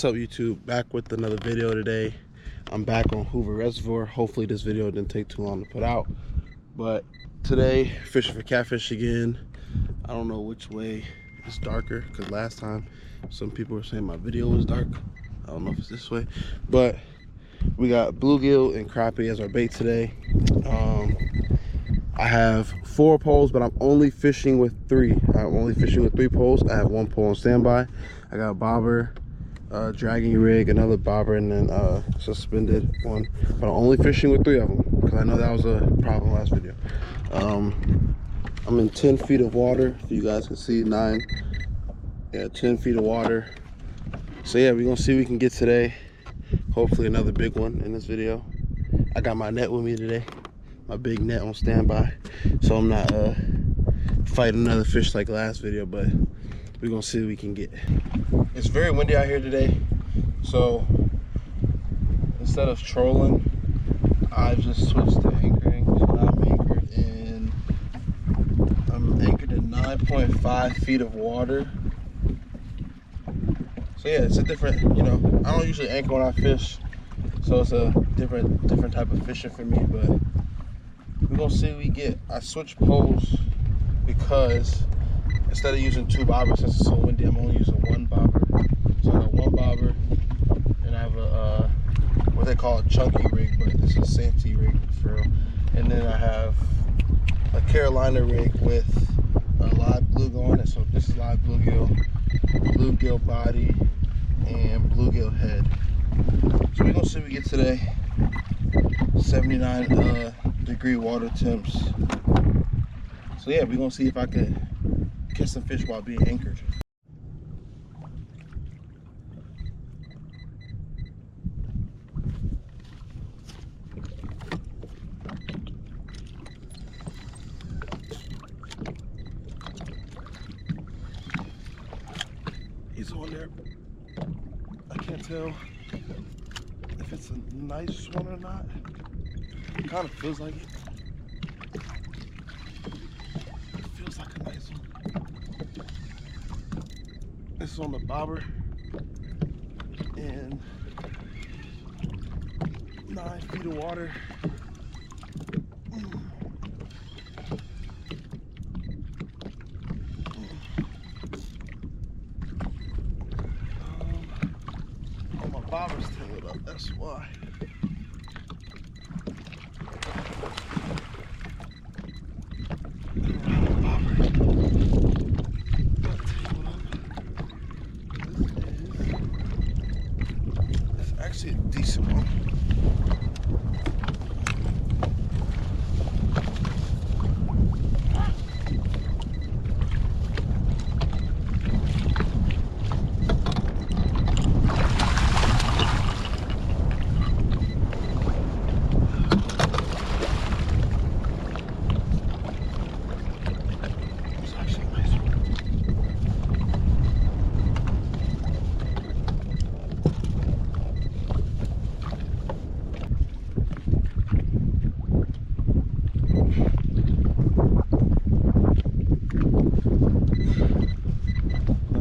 What's up, YouTube? Back with another video today. I'm back on Hoover Reservoir. Hopefully this video didn't take too long to put out, but today fishing for catfish again. I don't know which way is darker, because last time some people were saying my video was dark. I don't know if it's this way, but we got bluegill and crappie as our bait today. I have 4 poles, but I'm only fishing with 3. I'm only fishing with 3 poles. I have 1 pole on standby. I got a bobber, dragging rig, another bobber, and then suspended one. But I'm only fishing with 3 of them because I know that was a problem last video. I'm in 10 feet of water. If you guys can see, 10 feet of water. So yeah, we're gonna see what we can get today. Hopefully another big one in this video. I got my net with me today, my big net on standby, so I'm not fighting another fish like last video, but we're gonna see what we can get. It's very windy out here today, so instead of trolling, I've just switched to anchoring. So I'm anchored in 9.5 feet of water. So yeah, it's a different, I don't usually anchor when I fish, so it's a different type of fishing for me, but we're gonna see what we get. I switched poles because instead of using 2 bobbers, since it's so windy, I'm only using 1 bobber. So I got 1 bobber, and I have a what they call a chunky rig, but this is a Santee rig for real. And then I have a Carolina rig with a live bluegill on it. So this is live bluegill body, and bluegill head. So we're gonna see what we get today. 79 degree water temps. So yeah, we're gonna see if I can catch some fish while being anchored. He's on there. I can't tell if it's a nice one or not. It kind of feels like it. It feels like a nice one. It's on the bobber and 9 feet of water. My bobber's tangled up, that's why. It's actually a decent one.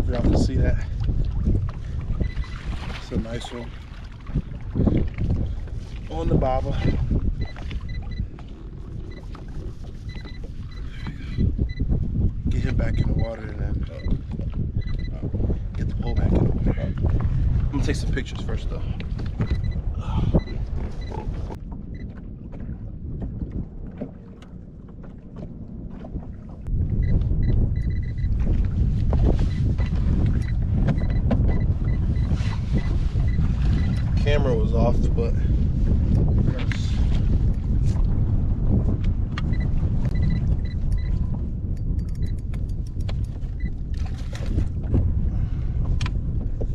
Y'all can see that. It's a nice one on the bobber. Get him back in the water and then get the pole back in the water. I'm gonna take some pictures first though. Camera was off, but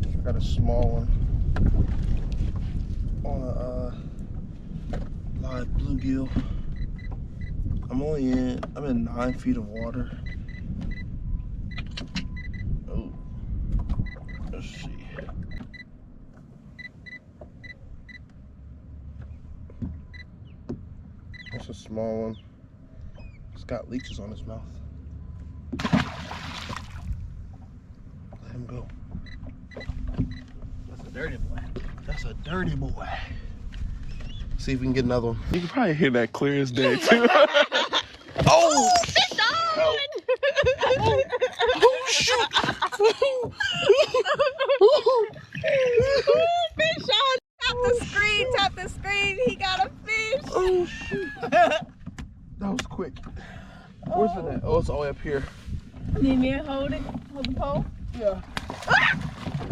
I got a small one on a live bluegill. I'm in 9 feet of water. Oh, let's see. That's a small one. It's got leeches on his mouth. Let him go. That's a dirty dirty boy. See if we can get another one. You can probably hear that clear as day too. Oh! Fish on! Oh shoot! Fish on! Tap the screen, he got a fish! Oh shoot! That was quick. Where's it at? Oh, it's all the way up here. Need me to hold it? Hold the pole? Yeah.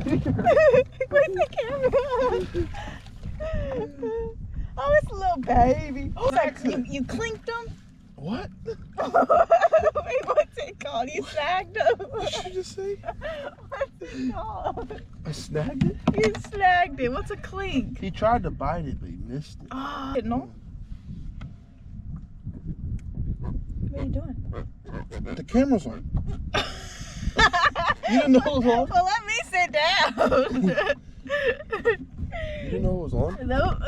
Where's the camera? Oh, it's a little baby. Oh, like you clinked him? What? Wait, what's it called? You snagged him? What did you just say? What's it called? I snagged it? You snagged it. What's a clink? He tried to bite it, but he missed it. Oh, no. What are you doing? The camera's on. You didn't know it was on? Well, let me sit down. You didn't know it was on? Nope.